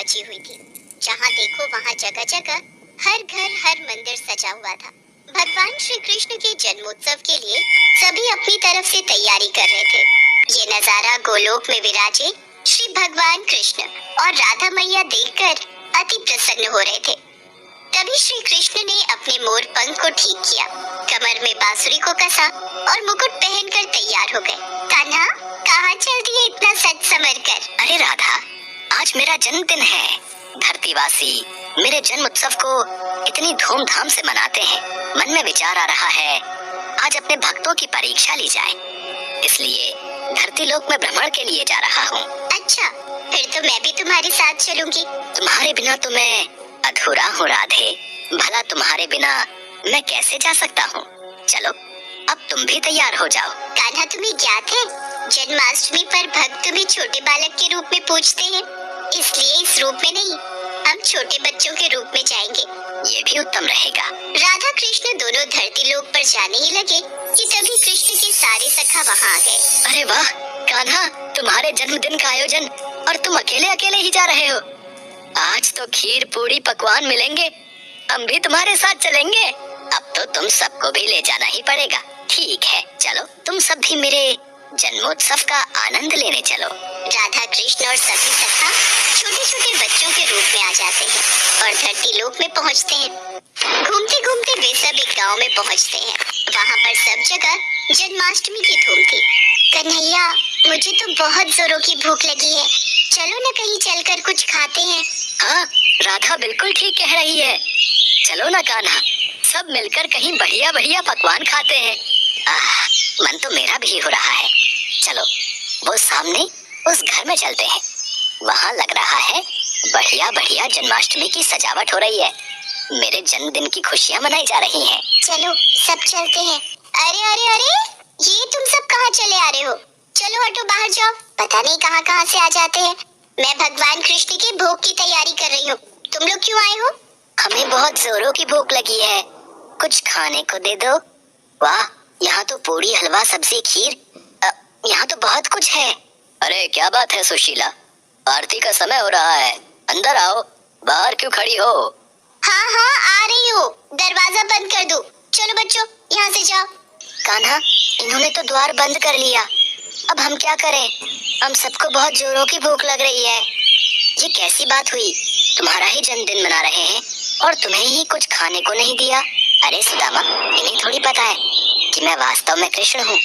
मची हुई थी। जहाँ देखो वहाँ जगह जगह, हर घर हर मंदिर सजा हुआ था। भगवान श्री कृष्ण के जन्मोत्सव के लिए सभी अपनी तरफ से तैयारी कर रहे थे। ये नजारा गोलोक में विराजे श्री भगवान कृष्ण और राधा मैया देखकर अति प्रसन्न हो रहे थे। तभी श्री कृष्ण ने अपने मोर पंख को ठीक किया, कमर में बांसुरी को कसा और मुकुट पहनकर तैयार हो गए। कान्हा, कहाँ चल दिए इतना सज संवर कर? अरे राधा, आज मेरा जन्मदिन है। धरतीवासी मेरे जन्म उत्सव को इतनी धूमधाम से मनाते हैं। मन में विचार आ रहा है आज अपने भक्तों की परीक्षा ली जाए, इसलिए धरती लोक में भ्रमण के लिए जा रहा हूँ। अच्छा, फिर तो मैं भी तुम्हारे साथ चलूंगी। तुम्हारे बिना तो मैं अधूरा हूँ राधे। भला तुम्हारे बिना मैं कैसे जा सकता हूँ? चलो, अब तुम भी तैयार हो जाओ। कान्हा, तुम्हें ज्ञात है जन्माष्टमी पर भक्त तुम्हें छोटे बालक के रूप में पूजते हैं, इसलिए इस रूप में नहीं, हम छोटे बच्चों के रूप में जाएंगे। ये भी उत्तम रहेगा। राधा कृष्ण दोनों धरती लोक पर जाने ही लगे कि तभी कृष्ण के सारे सखा वहाँ आ गए। अरे वाह कान्हा, तुम्हारे जन्मदिन का आयोजन और तुम अकेले अकेले ही जा रहे हो। आज तो खीर पूरी पकवान मिलेंगे, हम भी तुम्हारे साथ चलेंगे। अब तो तुम सबको भी ले जाना ही पड़ेगा। ठीक है, चलो तुम सब भी मेरे जन्मोत्सव का आनंद लेने चलो। राधा कृष्ण और सभी सखा छोटे छोटे बच्चों के रूप में आ जाते हैं और धरती लोक में पहुँचते हैं। घूमते घूमते वे सब एक गाँव में पहुँचते हैं। वहाँ पर सब जगह जन्माष्टमी की धूम थी। कन्हैया, मुझे तो बहुत जोरों की भूख लगी है, चलो न कहीं चलकर कुछ खाते हैं। हाँ, राधा बिल्कुल ठीक कह रही है। चलो ना कान्हा, सब मिलकर कहीं बढ़िया बढ़िया पकवान खाते हैं। मन तो मेरा भी हो रहा है। चलो, वो सामने उस घर में चलते हैं। वहाँ लग रहा है बढ़िया बढ़िया जन्माष्टमी की सजावट हो रही है। मेरे जन्मदिन की खुशियाँ मनाई जा रही हैं। चलो, सब चलते हैं। अरे अरे अरे, ये तुम सब कहाँ चले आ रहे हो? चलो हटो, बाहर जाओ। पता नहीं कहाँ कहाँ से आ जाते हैं। मैं भगवान कृष्ण के भोग की तैयारी कर रही हूँ। तुम लोग क्यों आए हो? हमें बहुत जोरों की भूख लगी है, कुछ खाने को दे दो। वाह, यहाँ तो पूरी, हलवा, सब्जी, खीर, यहाँ तो बहुत कुछ है। अरे क्या बात है सुशीला, आरती का समय हो रहा है, अंदर आओ। बाहर क्यों खड़ी हो? हाँ हाँ, आ रही हूँ। दरवाजा बंद कर दो। चलो बच्चों, यहाँ से जाओ। कान्हा, इन्होंने तो द्वार बंद कर लिया, अब हम क्या करें? हम सबको बहुत जोरों की भूख लग रही है। ये कैसी बात हुई? तुम्हारा ही जन्मदिन मना रहे हैं और तुम्हें ही कुछ खाने को नहीं दिया। अरे सुदामा, इन्हें थोड़ी पता है कि मैं वास्तव में कृष्ण हूँ।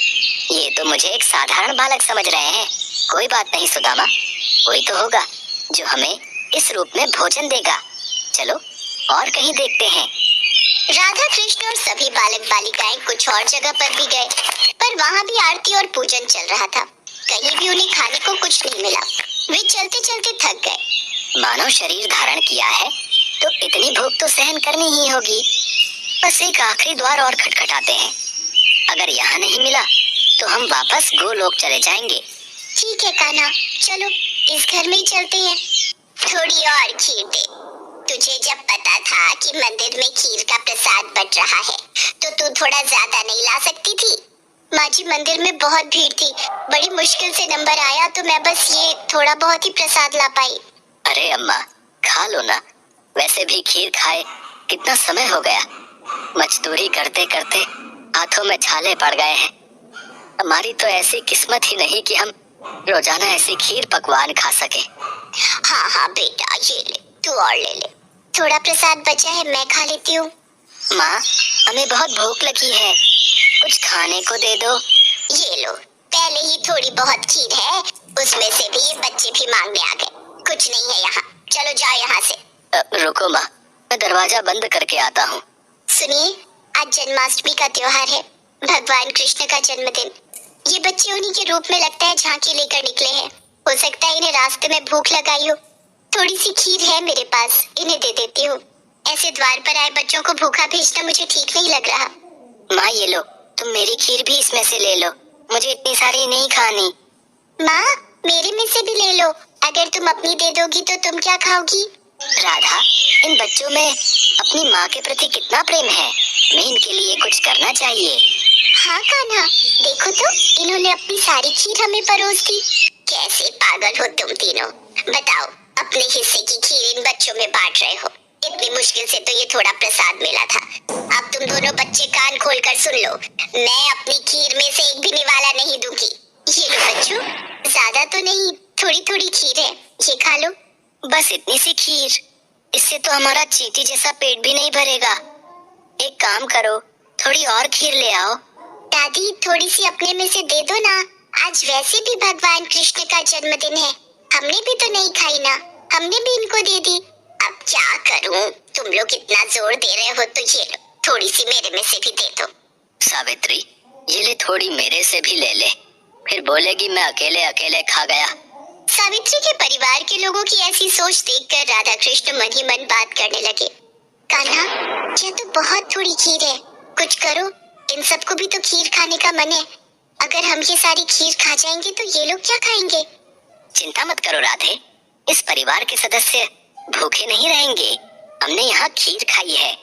ये तो मुझे एक साधारण बालक समझ रहे हैं। कोई बात नहीं सुदामा, कोई तो होगा जो हमें इस रूप में भोजन देगा। चलो और कहीं देखते हैं। राधा कृष्ण और सभी बालक बालिकाएं कुछ और जगह पर भी गए, पर वहाँ भी आरती और पूजन चल रहा था। कहीं भी उन्हें खाने को कुछ नहीं मिला। वे चलते चलते थक गए। मानव शरीर धारण किया है तो इतनी भूख तो सहन करनी ही होगी। बस एक आखिरी द्वार और खटखटाते हैं। अगर यहाँ नहीं मिला तो हम वापस गोलोक चले जाएंगे। ठीक है कान्हा, चलो इस घर में ही चलते हैं। थोड़ी और खीर दे। तुझे जब पता था कि मंदिर में खीर का प्रसाद बट रहा है तो तू थोड़ा ज्यादा नहीं ला सकती थी? माँ जी, मंदिर में बहुत भीड़ थी, बड़ी मुश्किल से नंबर आया तो मैं बस ये थोड़ा बहुत ही प्रसाद ला पाई। अरे अम्मा, खा लो ना। वैसे भी खीर खाए कितना समय हो गया। मजदूरी करते करते हाथों में छाले पड़ गए हैं। हमारी तो ऐसी किस्मत ही नहीं कि हम रोजाना ऐसी खीर पकवान खा सके। हाँ हाँ बेटा, ये ले, तू और ले ले। थोड़ा प्रसाद बचा है, मैं खा लेती हूँ। माँ, हमें बहुत भूख लगी है, कुछ खाने को दे दो। ये लो, पहले ही थोड़ी बहुत खीर है, उसमें से भी ये बच्चे भी मांगने आ गए। कुछ नहीं है यहाँ, चलो जाओ यहाँ से। रुको माँ, मैं दरवाजा बंद करके आता हूँ। सुनिए, आज जन्माष्टमी का त्योहार है, भगवान कृष्ण का जन्मदिन। ये बच्चे उन्हीं के रूप में लगता है झांकी लेकर निकले हैं। हो सकता है इन्हें रास्ते में भूख लगाई हो। थोड़ी सी खीर है मेरे पास, इन्हें दे देती हूँ। ऐसे द्वार पर आए बच्चों को भूखा भेजना मुझे ठीक नहीं लग रहा। माँ ये लो, तुम मेरी खीर भी इसमें से ले लो, मुझे इतनी सारी नहीं खानी। माँ, मेरे में से भी ले लो। अगर तुम अपनी दे दोगी तो तुम क्या खाओगी? राधा, इन बच्चों में अपनी माँ के प्रति कितना प्रेम है, मैं इनके लिए कुछ करना चाहिए। हाँ कान्हा, देखो तो, इन्होंने अपनी सारी खीर हमें परोस दी। कैसे पागल हो तुम तीनों। बताओ, अब अपने हिस्से की खीर इन बच्चों में बांट रहे हो। इतनी मुश्किल से तो ये थोड़ा प्रसाद मिला था। अब तुम दोनों बच्चे कान खोलकर सुन लो, मैं अपनी खीर में से एक भी निवाला नहीं दूंगी। ये लो बच्चों, ज्यादा तो नहीं, थोड़ी थोड़ी खीर है, ये खा लो। बस इतनी सी खीर? इससे तो हमारा चींटी जैसा पेट भी नहीं भरेगा। एक काम करो, थोड़ी और खीर ले आओ। दादी थोड़ी सी अपने में से दे दो ना, आज वैसे भी भगवान कृष्ण का जन्मदिन है, हमने भी तो नहीं खाई ना, हमने भी इनको दे दी। अब क्या करूं, तुम लोग इतना जोर दे रहे हो तो ये लो, थोड़ी सी मेरे में से भी दे दो। सावित्री, ये ले, थोड़ी मेरे से भी ले ले, फिर बोलेगी मैं अकेले अकेले खा गया। सावित्री के परिवार के लोगों की ऐसी सोच देखकर राधा कृष्ण मन ही मन बात करने लगे। कान्हा, यह तो बहुत थोड़ी खीर है, कुछ करो, इन सबको भी तो खीर खाने का मन है। अगर हम ये सारी खीर खा जाएंगे तो ये लोग क्या खाएंगे? चिंता मत करो राधे, इस परिवार के सदस्य भूखे नहीं रहेंगे। हमने यहाँ खीर खाई है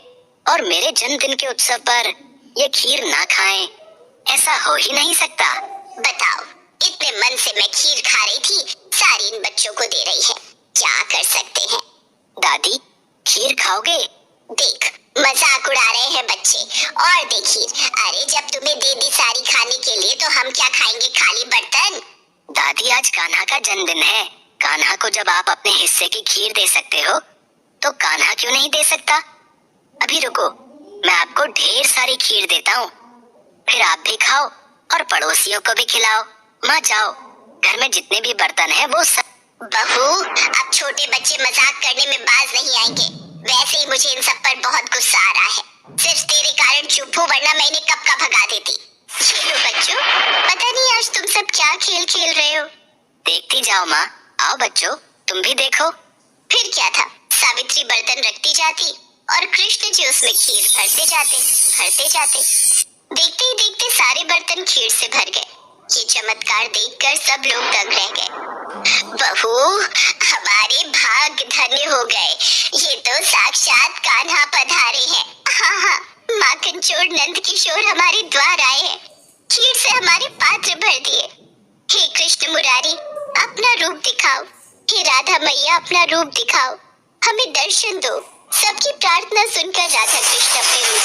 और मेरे जन्मदिन के उत्सव पर ये खीर ना खाएं, ऐसा हो ही नहीं सकता। बताओ, इतने मन से मैं खीर खा रही थी, सारी इन बच्चों को दे रही है, क्या कर सकते हैं? दादी, खीर खाओगे? देख, मजाक उड़ा रहे हैं बच्चे, और देखिए, अरे जब तुम्हें दे दी सारी खाने के लिए तो हम क्या खाएंगे, खाली बर्तन? दादी, आज कान्हा का जन्मदिन है, कान्हा को जब आप अपने हिस्से की खीर दे सकते हो तो कान्हा क्यों नहीं दे सकता? अभी रुको, मैं आपको ढेर सारी खीर देता हूँ, फिर आप भी खाओ और पड़ोसियों को भी खिलाओ। माँ जाओ, घर में जितने भी बर्तन हैं वो सब। बहू, अब छोटे बच्चे मजाक करने में बाज नहीं आएंगे, वैसे ही मुझे इन सब पर बहुत गुस्सा आ रहा है, सिर्फ तेरे कारण चुप हूँ, वरना मैं इन्हें कब का भगा देती। ये लो बच्चों, पता नहीं आज तुम सब क्या खेल खेल रहे हो। देखती जाओ माँ, आओ बच्चों, तुम भी देखो। फिर क्या था, सावित्री बर्तन रखती जाती और कृष्ण जी उसमें खीर भरते जाते। देखते ही देखते सारे बर्तन खीर से भर गए। ये चमत्कार देखकर सब लोग दंग रह गए। बहू, हमारे भाग धन्य हो गए, ये तो साक्षात कान्हा पधारे हैं। हाँ हाँ, माखन चोर नंद किशोर हमारे द्वार आए हैं, खीर से हमारे पात्र भर दिए। हे कृष्ण मुरारी, अपना रूप दिखाओ, हे राधा मैया अपना रूप दिखाओ, हमें दर्शन दो। सबकी प्रार्थना सुनकर राधा कृष्ण अपने रूप